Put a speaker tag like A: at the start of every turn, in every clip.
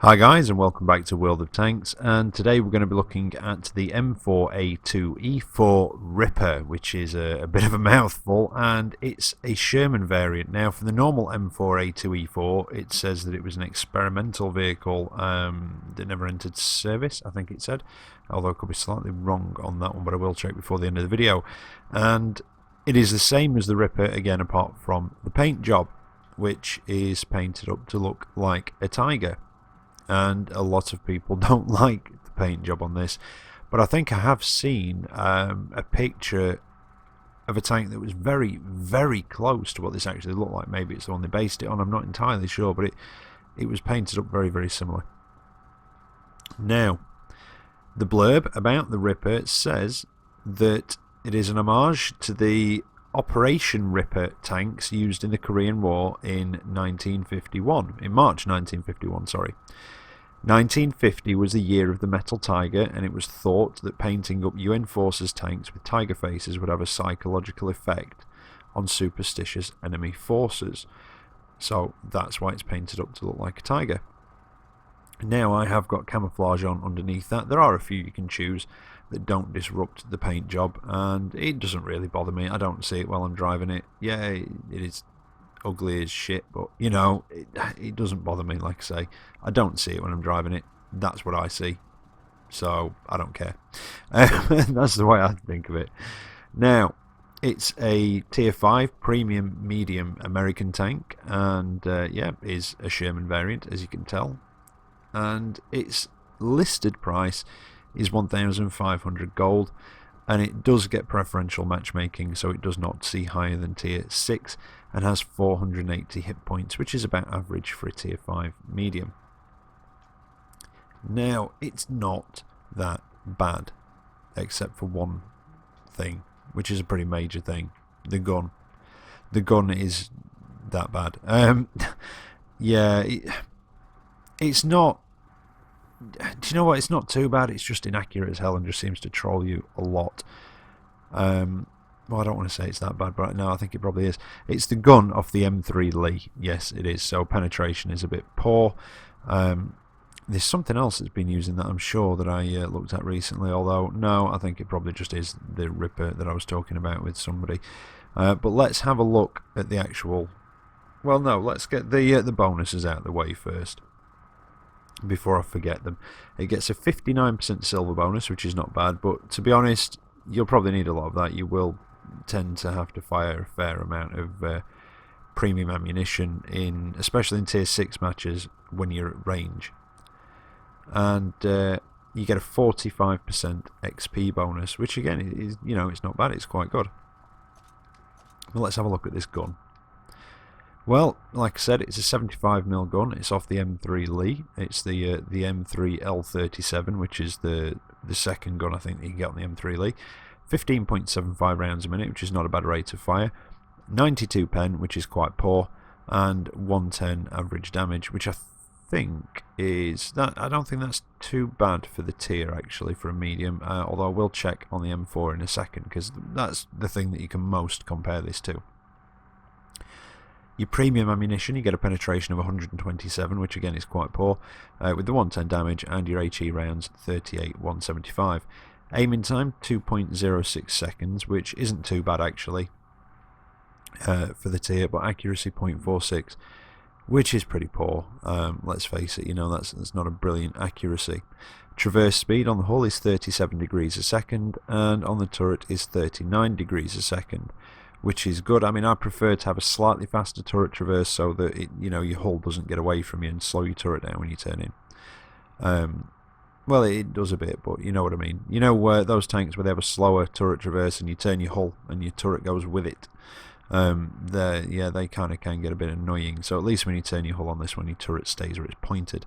A: Hi guys, and welcome back to World of Tanks, and today we're going to be looking at the M4A2E4 Ripper, which is a bit of a mouthful, and it's a Sherman variant. Now, for the normal M4A2E4, it says that it was an experimental vehicle that never entered service, I think it said, although I could be slightly wrong on that one, but I will check before the end of the video. And it is the same as the Ripper, again, apart from the paint job, which is painted up to look like a tiger. And a lot of people don't like the paint job on this, but I think I have seen a picture of a tank that was very, very close to what this actually looked like. Maybe it's the one they based it on, I'm not entirely sure, but it was painted up very, very similar. Now, the blurb about the Ripper says that it is an homage to the Operation Ripper tanks used in the Korean War in 1951, in March 1951, sorry. 1950 was the year of the Metal Tiger, and it was thought that painting up UN forces tanks with tiger faces would have a psychological effect on superstitious enemy forces. So that's why it's painted up to look like a tiger. Now I have got camouflage on underneath that. There are a few you can choose that don't disrupt the paint job, and it doesn't really bother me. I don't see it while I'm driving it. Yeah, it is ugly as shit, but you know, it doesn't bother me. Like I say, I don't see it when I'm driving it. That's what I see, so I don't care. That's the way I think of it. Now, it's a tier 5 premium medium American tank, and yeah, is a Sherman variant, as you can tell, and its listed price is 1,500 gold, and it does get preferential matchmaking, so it does not see higher than tier 6 and has 480 hit points, which is about average for a tier 5 medium. Now, it's not that bad, except for one thing, which is a pretty major thing: the gun. The gun is that bad. Yeah, it's not. Do you know what? It's not too bad. It's just inaccurate as hell and just seems to troll you a lot. Well, I don't want to say it's that bad, but no, I think it probably is. It's the gun off the M3 Lee. Yes, it is. So penetration is a bit poor. There's something else that's been using that, I'm sure, that I looked at recently, although no, I think it probably just is the Ripper that I was talking about with somebody. But let's have a look at the actual... Well, no, let's get the bonuses out of the way first, before I forget them. It gets a 59% silver bonus, which is not bad, but to be honest, you'll probably need a lot of that. You will tend to have to fire a fair amount of premium ammunition, especially in tier 6 matches when you're at range. And you get a 45% XP bonus, which again is, you know, it's not bad, it's quite good. But let's have a look at this gun. Well, like I said, it's a 75mm gun. It's off the M3 Lee. It's the M3 L37, which is the second gun I think that you can get on the M3 Lee. 15.75 rounds a minute, which is not a bad rate of fire. 92 pen, which is quite poor, and 110 average damage, which I think is that. I don't think that's too bad for the tier, actually, for a medium. Although I will check on the M4 in a second, because that's the thing that you can most compare this to. Your premium ammunition, you get a penetration of 127, which again is quite poor, with the 110 damage, and your HE rounds 38, 175. Aiming time 2.06 seconds, which isn't too bad actually for the tier, but accuracy 0.46, which is pretty poor. Let's face it, you know, that's not a brilliant accuracy. Traverse speed on the hull is 37 degrees a second, and on the turret is 39 degrees a second, which is good. I mean, I prefer to have a slightly faster turret traverse so that it, you know, your hull doesn't get away from you and slow your turret down when you turn in. Well, it does a bit, but you know what I mean. You know, those tanks where they have a slower turret traverse and you turn your hull and your turret goes with it. Yeah, they kind of can get a bit annoying. So at least when you turn your hull on this one, your turret stays where it's pointed.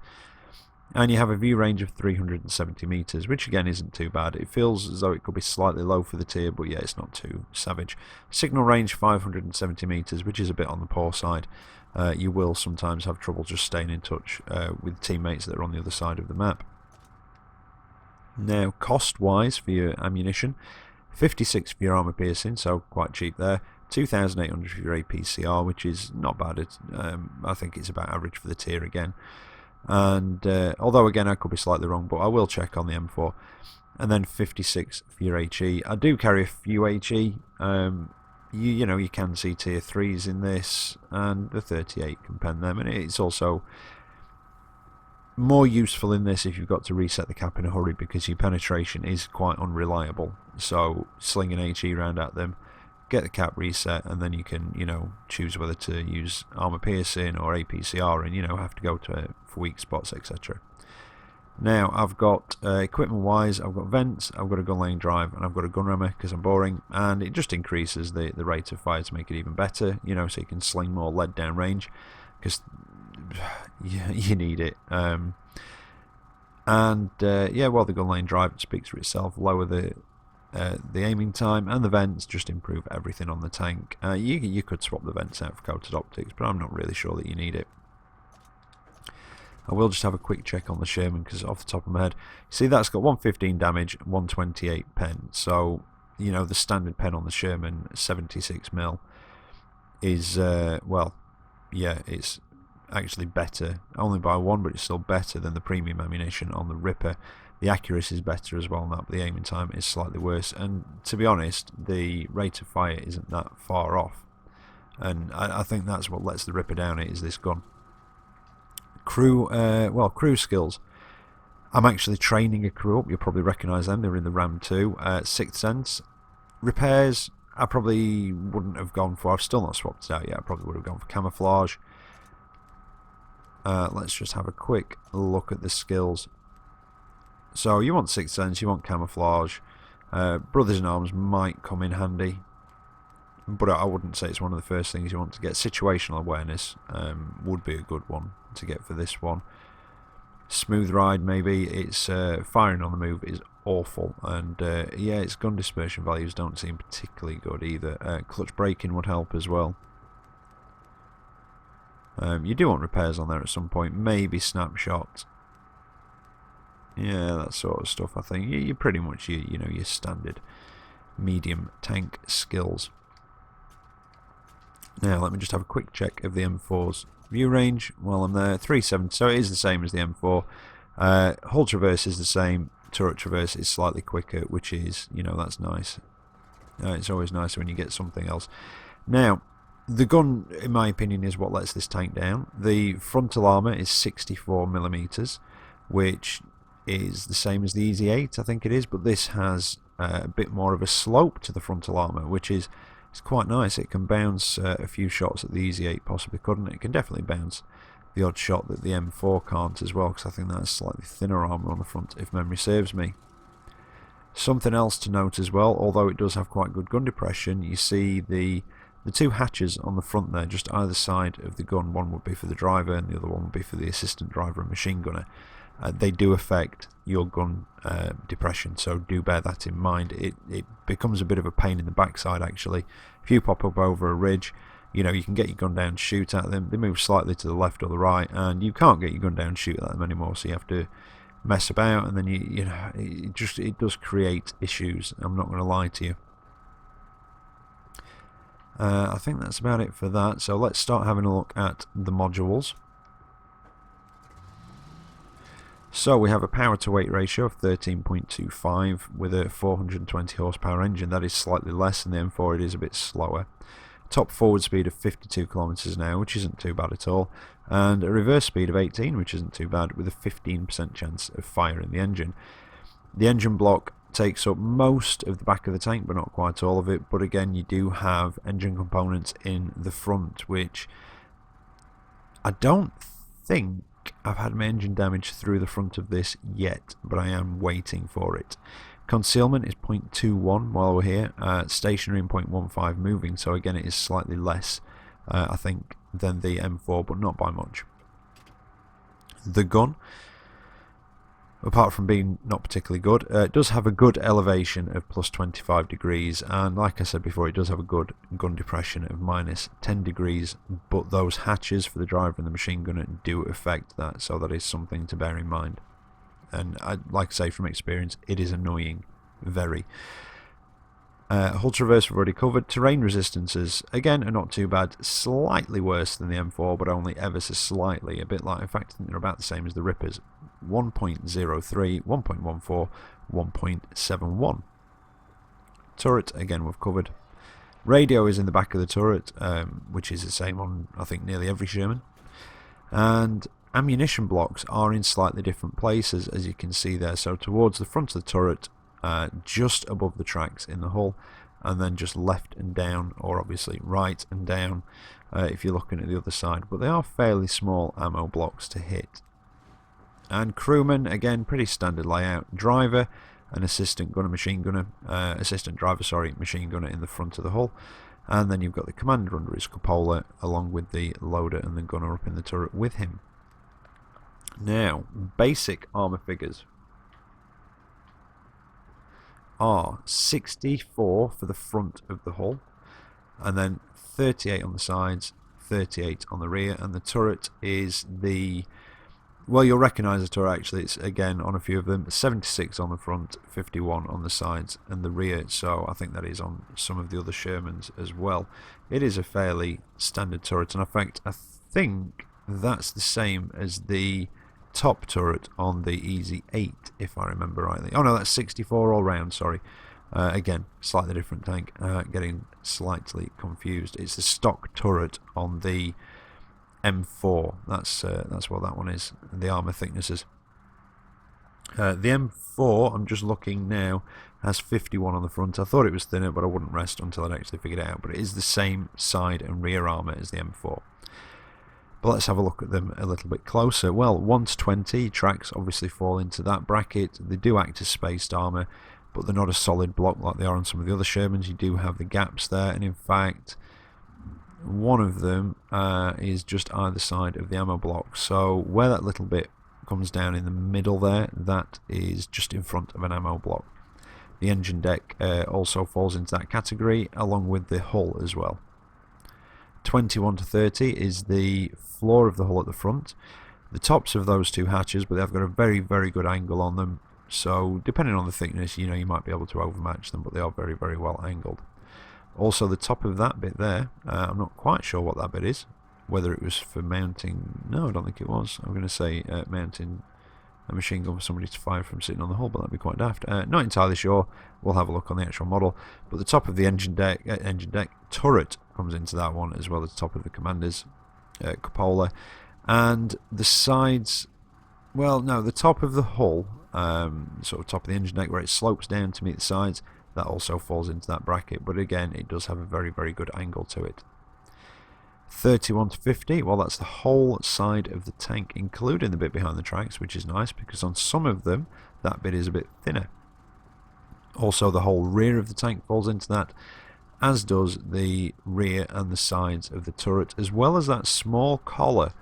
A: And you have a view range of 370 meters, which again isn't too bad. It feels as though it could be slightly low for the tier, but yeah, it's not too savage. Signal range 570 meters, which is a bit on the poor side. You will sometimes have trouble just staying in touch with teammates that are on the other side of the map. Now, cost-wise for your ammunition, 56 for your armor piercing, so quite cheap there. 2,800 for your APCR, which is not bad. I think it's about average for the tier again. And although again I could be slightly wrong, but I will check on the M4. And then 56 for your HE. I do carry a few HE. You know, you can see tier 3s in this, and the 38 can pen them, and it's also more useful in this if you've got to reset the cap in a hurry, because your penetration is quite unreliable. So sling an HE round at them, get the cap reset, and then you can, you know, choose whether to use armor piercing or APCR, and, you know, have to go to for weak spots, etc. Now I've got equipment wise, I've got vents, I've got a gun lane drive, and I've got a gun rammer because I'm boring, and it just increases the rate of fire to make it even better, you know, so you can sling more lead down range, because you need it. Yeah, well, the gun lane drive speaks for itself. Lower the aiming time, and the vents just improve everything on the tank. You could swap the vents out for coated optics, but I'm not really sure that you need it. I will just have a quick check on the Sherman, because off the top of my head, see, that's got 115 damage, 128 pen. So, you know, the standard pen on the Sherman, 76mm, is, well, yeah, it's actually better, only by 1, but it's still better than the premium ammunition on the Ripper. The accuracy is better as well on that, but the aiming time is slightly worse. And to be honest, the rate of fire isn't that far off. And I think that's what lets the Ripper down, is this gun. Crew, well, crew skills. I'm actually training a crew up. You'll probably recognise them. They're in the Ram 2. Sixth Sense. Repairs, I probably wouldn't have gone for. I've still not swapped it out yet. I probably would have gone for camouflage. Let's just have a quick look at the skills. So you want Sixth Sense, you want camouflage. Brothers in Arms might come in handy, but I wouldn't say it's one of the first things you want to get. Situational awareness would be a good one to get for this one. Smooth ride, maybe. It's firing on the move is awful, and yeah, its gun dispersion values don't seem particularly good either. Clutch braking would help as well. You do want repairs on there at some point, maybe snapshot. Yeah, that sort of stuff. I think you pretty much you know, your standard medium tank skills. Now let me just have a quick check of the M4's view range while I'm there. 370, so it is the same as the M4. Hull traverse is the same. Turret traverse is slightly quicker, which is, you know, that's nice. It's always nicer when you get something else. Now, the gun, in my opinion, is what lets this tank down. The frontal armour is 64mm, which is the same as the Easy 8, I think it is, but this has a bit more of a slope to the frontal armour, which is it's quite nice. It can bounce a few shots that the Easy 8 possibly couldn't. It can definitely bounce the odd shot that the M4 can't as well, because I think that's slightly thinner armour on the front, if memory serves me. Something else to note as well, although it does have quite good gun depression, you see the two hatches on the front there, just either side of the gun. One would be for the driver, and the other one would be for the assistant driver and machine gunner. They do affect your gun depression, so do bear that in mind. It becomes a bit of a pain in the backside, actually. If you pop up over a ridge, you know, you can get your gun down, shoot at them. They move slightly to the left or the right, and you can't get your gun down, shoot at them anymore. So you have to mess about, and then you know, it does create issues. I'm not going to lie to you. I think that's about it for that. So let's start having a look at the modules. So we have a power to weight ratio of 13.25 with a 420 horsepower engine. That is slightly less than the M4. It is a bit slower. Top forward speed of 52 kilometers an hour, which isn't too bad at all, and a reverse speed of 18, which isn't too bad, with a 15% chance of fire in the engine. The engine block takes up most of the back of the tank, but not quite all of it. But again, you do have engine components in the front, which I don't think I've had my engine damage through the front of this yet, but I am waiting for it. Concealment is 0.21 while we're here, stationary and 0.15 moving, so again it is slightly less, I think, than the M4, but not by much. The gun, apart from being not particularly good, it does have a good elevation of plus 25 degrees, and like I said before, it does have a good gun depression of minus 10 degrees, but those hatches for the driver and the machine gunner do affect that, so that is something to bear in mind. And like I say, from experience, it is annoying, very. Hull traverse we've already covered. Terrain resistances, again, are not too bad. Slightly worse than the M4, but only ever so slightly. A bit like, in fact, I think they're about the same as the Rippers. 1.03, 1.14, 1.71. Turret, again, we've covered. Radio is in the back of the turret, which is the same on, I think, nearly every Sherman. And ammunition blocks are in slightly different places, as you can see there. So towards the front of the turret, just above the tracks in the hull, and then just left and down, or obviously right and down if you're looking at the other side. But they are fairly small ammo blocks to hit. And crewman, again, pretty standard layout. Driver, an assistant gunner, machine gunner, assistant driver, sorry, machine gunner in the front of the hull. And then you've got the commander under his cupola, along with the loader and the gunner up in the turret with him. Now, basic armour figures are 64 for the front of the hull, and then 38 on the sides, 38 on the rear, and the turret is the, well, you'll recognise the turret actually, it's again on a few of them, 76 on the front, 51 on the sides and the rear, so I think that is on some of the other Shermans as well. It is a fairly standard turret, and in fact I think that's the same as the top turret on the Easy 8, if I remember rightly. Oh no, that's 64 all round, sorry. Again, slightly different tank, getting slightly confused. It's the stock turret on the M4, that's what that one is, the armour thicknesses. The M4, I'm just looking now, has 51 on the front. I thought it was thinner, but I wouldn't rest until I'd actually figured it out. But it is the same side and rear armour as the M4. But let's have a look at them a little bit closer. Well, 1 to 20 tracks obviously fall into that bracket. They do act as spaced armour, but they're not a solid block like they are on some of the other Shermans. You do have the gaps there, and in fact, one of them is just either side of the ammo block. So where that little bit comes down in the middle there, that is just in front of an ammo block. The engine deck also falls into that category, along with the hull as well. 21 to 30 is the floor of the hull at the front. The tops of those two hatches, but they've got a very, very good angle on them. So depending on the thickness, you know, you might be able to overmatch them, but they are very, very well angled. Also, the top of that bit there, I'm not quite sure what that bit is. Whether it was for mounting, no, I don't think it was. I'm going to say mounting a machine gun for somebody to fire from sitting on the hull, but that'd be quite daft. Not entirely sure. We'll have a look on the actual model. But the top of the engine deck turret comes into that one, as well as the top of the commander's cupola. And the sides, well, no, the top of the hull, sort of top of the engine deck where it slopes down to meet the sides, that also falls into that bracket. But again, it does have a very, very good angle to it. 31 to 50, well, that's the whole side of the tank, including the bit behind the tracks, which is nice because on some of them that bit is a bit thinner. Also, the whole rear of the tank falls into that, as does the rear and the sides of the turret, as well as that small collar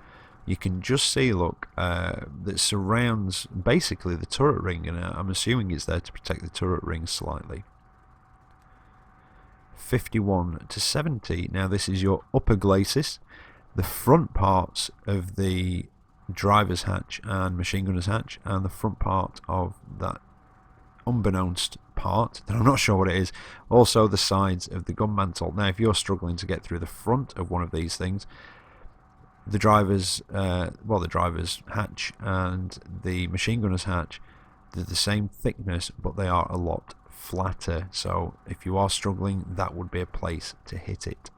A: you can just see, look, that surrounds basically the turret ring, and I'm assuming it's there to protect the turret ring slightly. 51 to 70. Now this is your upper glacis, the front parts of the driver's hatch and machine gunner's hatch, and the front part of that unbeknownst part that I'm not sure what it is, also the sides of the gun mantle. Now if you're struggling to get through the front of one of these things, the driver's hatch and the machine gunner's hatch, they're the same thickness, but they are a lot flatter, so if you are struggling, that would be a place to hit it.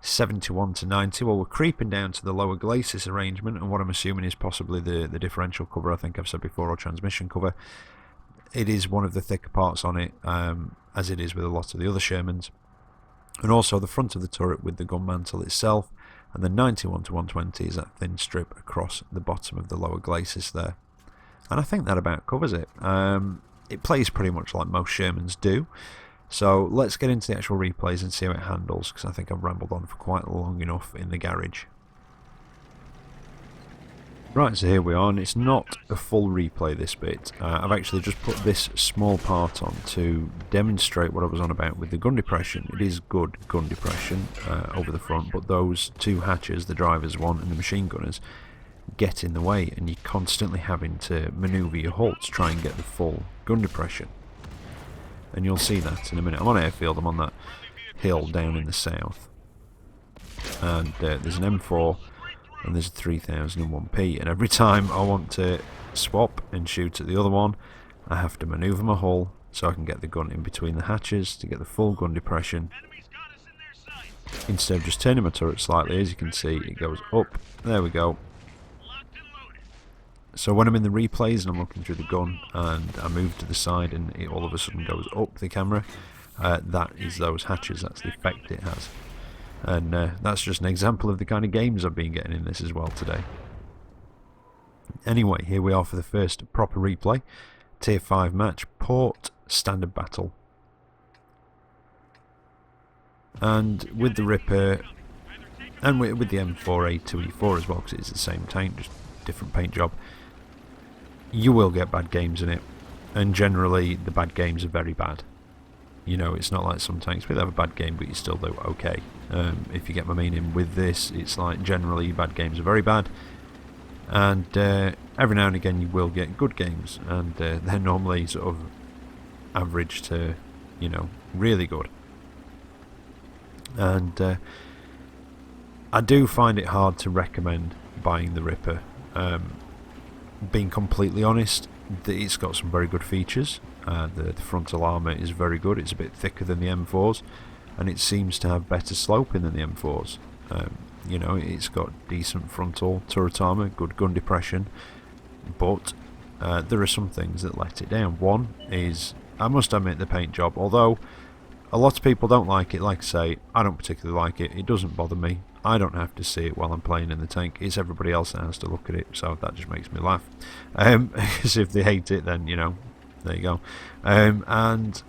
A: 71 to 90, well, we're creeping down to the lower glacis arrangement, and what I'm assuming is possibly the differential cover, I think I've said before, or transmission cover. It is one of the thicker parts on it, as it is with a lot of the other Shermans. And also the front of the turret with the gun mantle itself, and the 91 to 120 is that thin strip across the bottom of the lower glacis there. And I think that about covers it. It plays pretty much like most Shermans do. So let's get into the actual replays and see how it handles, because I think I've rambled on for quite long enough in the garage. Right, so here we are, and it's not a full replay this bit. I've actually just put this small part on to demonstrate what I was on about with the gun depression. It is good gun depression over the front, but those two hatches, the driver's one and the machine gunner's, get in the way, and you're constantly having to manoeuvre your hull to try and get the full gun depression. and you'll see that in a minute. I'm on airfield, I'm on that hill down in the south, and there's an M4 and there's a 3001P, and every time I want to swap and shoot at the other one, I have to manoeuvre my hull so I can get the gun in between the hatches to get the full gun depression. Instead of just turning my turret slightly, as you can see, it goes up. There we go. So when I'm in the replays and I'm looking through the gun and I move to the side and it all of a sudden goes up the camera, that is those hatches, that's the effect it has. And that's just an example of the kind of games I've been getting in this as well today. Anyway, here we are for the first proper replay. Tier 5 match, Port Standard Battle. And with the Ripper, and with the M4A2E4 as well, because it's the same tank, just different paint job, you will get bad games in it. And generally, the bad games are very bad. You know, it's not like some tanks where they have a bad game, but you still do okay. If you get my meaning with this, it's like generally bad games are very bad. And every now and again you will get good games, and they're normally sort of average to, you know, really good. And I do find it hard to recommend buying the Ripper. Being completely honest, it's got some very good features. The frontal armour is very good. It's a bit thicker than the M4s, and it seems to have better sloping than the M4s. You know, it's got decent frontal turret armour, good gun depression, but there are some things that let it down. One is, I must admit, the paint job. Although a lot of people don't like it, like I say, I don't particularly like it. It doesn't bother me. I don't have to see it while I'm playing in the tank. It's everybody else that has to look at it, so that just makes me laugh. Because if they hate it, then, you know, there you go. And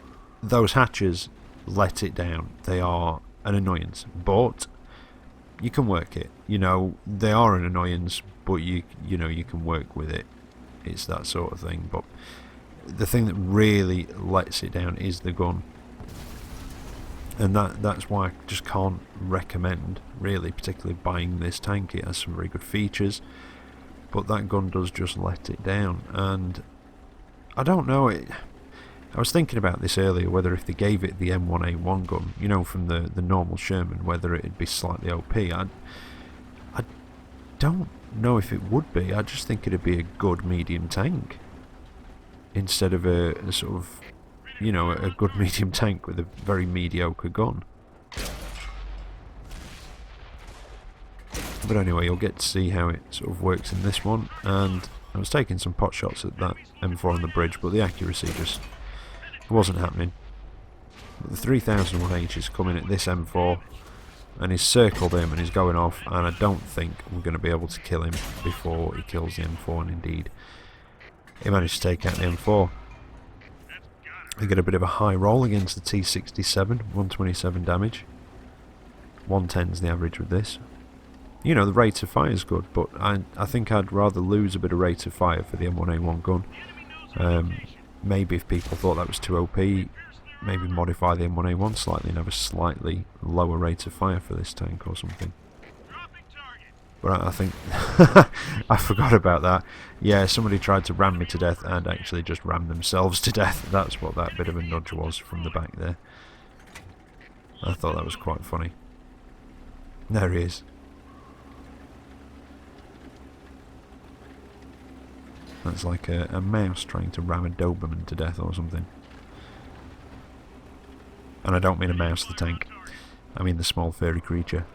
A: those hatches let it down. They are an annoyance, but you can work it. You know, they are an annoyance, but you know, you can work with it. It's that sort of thing. But the thing that really lets it down is the gun, and that's why I just can't recommend, really, particularly buying this tank. It has some very good features, but that gun does just let it down. And I don't know, I was thinking about this earlier, whether if they gave it the M4A1 gun, you know, from the normal Sherman, whether it'd be slightly OP. I don't know if it would be. I just think it'd be a good medium tank instead of a sort of, you know, a good medium tank with a very mediocre gun. But anyway, you'll get to see how it sort of works in this one. And I was taking some pot shots at that M4 on the bridge, but the accuracy just wasn't happening. But the 3001H is coming at this M4 and he's circled him and he's going off, and I don't think we're going to be able to kill him before he kills the M4, and indeed he managed to take out the M4. They get a bit of a high roll against the T67, 127 damage. 110 is the average with this. You know, the rate of fire is good, but I think I'd rather lose a bit of rate of fire for the M1A1 gun. Maybe if people thought that was too OP, maybe modify the M1A1 slightly and have a slightly lower rate of fire for this tank or something. But I think I forgot about that. Yeah, somebody tried to ram me to death and actually just rammed themselves to death. That's what that bit of a nudge was from the back there. I thought that was quite funny. There he is. That's like a mouse trying to ram a Doberman to death or something. And I don't mean a mouse, the tank. I mean the small furry creature.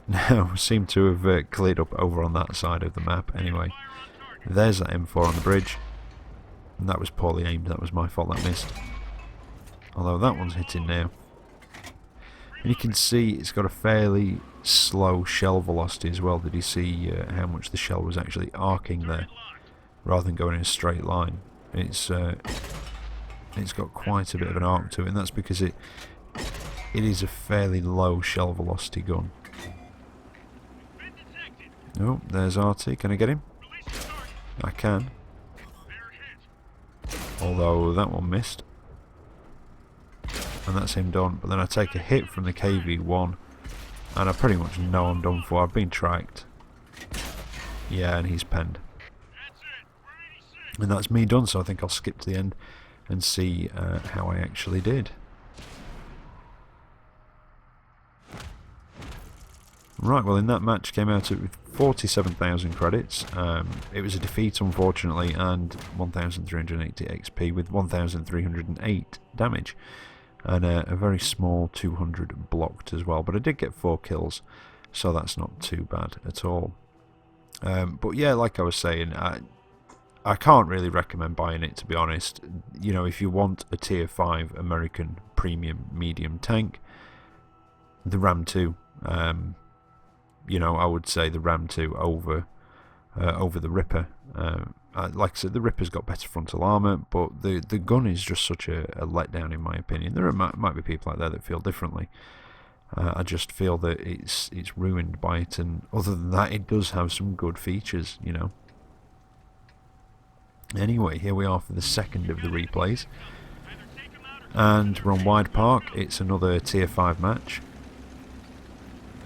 A: Now, seem to have cleared up over on that side of the map. Anyway, there's that M4 on the bridge. And that was poorly aimed. That was my fault, that missed. Although that one's hitting now. And you can see it's got a fairly slow shell velocity as well. Did you see how much the shell was actually arcing there, rather than going in a straight line? It's got quite a bit of an arc to it, and that's because it is a fairly low shell velocity gun. Oh, there's RT. Can I get him? I can. Although that one missed. And that's him done. But then I take a hit from the KV-1 and I pretty much know I'm done for. I've been tracked. Yeah, and he's penned. And that's me done, so I think I'll skip to the end and see how I actually did. Right, well, in that match came out with 47,000 credits. It was a defeat, unfortunately, and 1,380 XP with 1,308 damage. And a very small 200 blocked as well. But I did get 4 kills, so that's not too bad at all. But yeah, like I was saying, I can't really recommend buying it, to be honest. You know, if you want a tier 5 American premium medium tank, the Ram 2, you know, I would say the Ram 2 over the Ripper. Like I said, the Ripper's got better frontal armour, but the gun is just such a letdown in my opinion. There might be people out there that feel differently. I just feel that it's ruined by it, and other than that, it does have some good features, you know. Anyway, here we are for the second of the replays, and we're on Wide Park. It's another tier 5 match,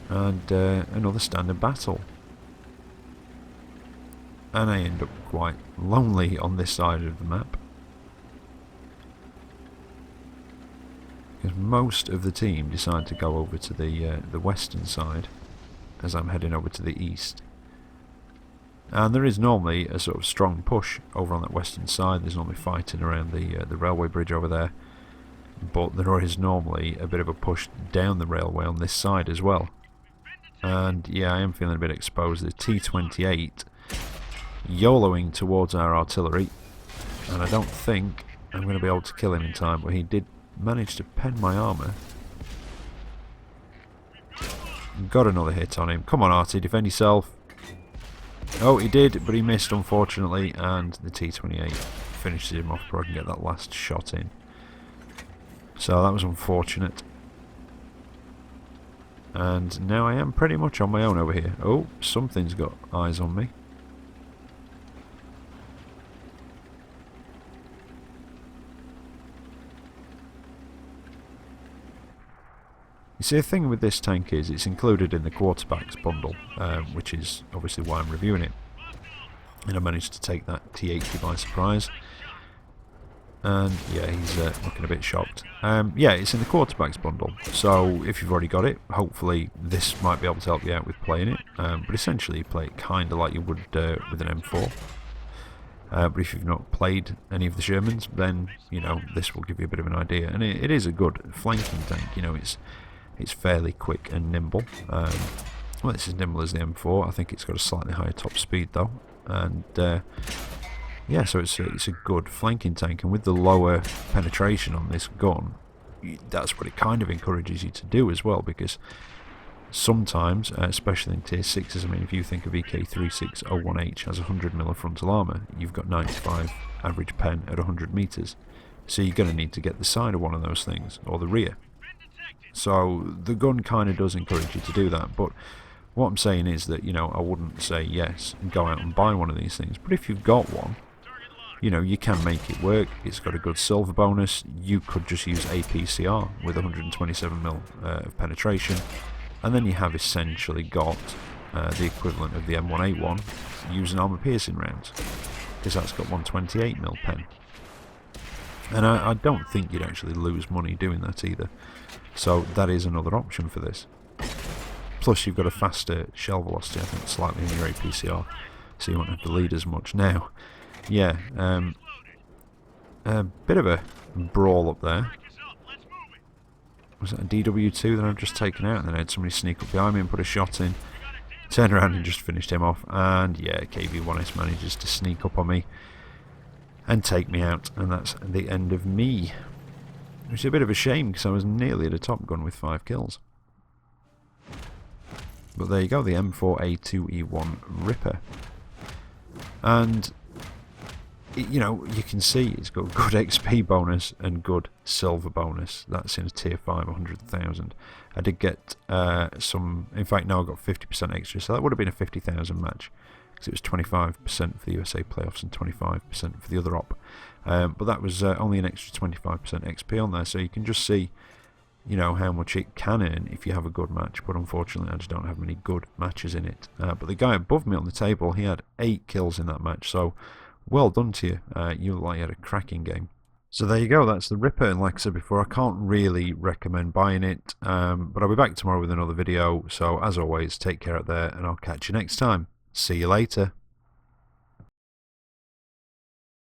A: and another standard battle. And I end up quite lonely on this side of the map, because most of the team decide to go over to the western side as I'm heading over to the east. And there is normally a sort of strong push over on that western side. There's normally fighting around the railway bridge over there, but there is normally a bit of a push down the railway on this side as well. And yeah, I am feeling a bit exposed. The T-28 YOLOing towards our artillery, and I don't think I'm going to be able to kill him in time, but he did manage to pen my armour. Got another hit on him. Come on, Artie, defend yourself. Oh, he did, but he missed, unfortunately, and the T-28 finishes him off before I can get that last shot in. So that was unfortunate. And now I am pretty much on my own over here. Oh, something's got eyes on me. You see, the thing with this tank is it's included in the quarterbacks bundle, which is obviously why I'm reviewing it. And I managed to take that T80 by surprise. And yeah, he's looking a bit shocked. Yeah, it's in the quarterbacks bundle, so if you've already got it, hopefully this might be able to help you out with playing it. But essentially you play it kind of like you would with an M4. But if you've not played any of the Shermans, then, you know, this will give you a bit of an idea. And it is a good flanking tank, you know, it's fairly quick and nimble. Well, it's as nimble as the M4. I think it's got a slightly higher top speed though. And yeah, so it's a good flanking tank. And with the lower penetration on this gun, that's what it kind of encourages you to do as well. Because sometimes, especially in tier 6s, I mean, if you think of EK3601H has 100mm of frontal armour, you've got 95 average pen at 100 metres. So you're going to need to get the side of one of those things, or the rear. So the gun kind of does encourage you to do that, but what I'm saying is that, you know, I wouldn't say yes and go out and buy one of these things, but if you've got one, you know, you can make it work. It's got a good silver bonus. You could just use APCR with 127mm of penetration, and then you have essentially got the equivalent of the M4A2E4 using armour piercing rounds, because that's got 128mm pen. And I don't think you'd actually lose money doing that either. So that is another option for this. Plus you've got a faster shell velocity, I think, slightly in your APCR, so you won't have to lead as much. Now, yeah, a bit of a brawl up there. Was that a DW2 that I've just taken out? And then I had somebody sneak up behind me and put a shot in. Turned around and just finished him off. And yeah, KV1S manages to sneak up on me and take me out. And that's the end of me. Which is a bit of a shame, because I was nearly at a top gun with 5 kills. But there you go, the M4A2E4 Ripper. And, you know, you can see it's got good XP bonus and good silver bonus. That's in a tier 5, 100,000. I did get some, in fact now I've got 50% extra, so that would have been a 50,000 match. Because it was 25% for the USA playoffs and 25% for the other op. But that was only an extra 25% XP on there, so you can just see, you know, how much it can earn if you have a good match. But unfortunately I just don't have many good matches in it. But the guy above me on the table, he had 8 kills in that match, so well done to you. You look like you had a cracking game. So there you go, that's the Ripper, and like I said before, I can't really recommend buying it, but I'll be back tomorrow with another video, so as always, take care out there, and I'll catch you next time. See you later.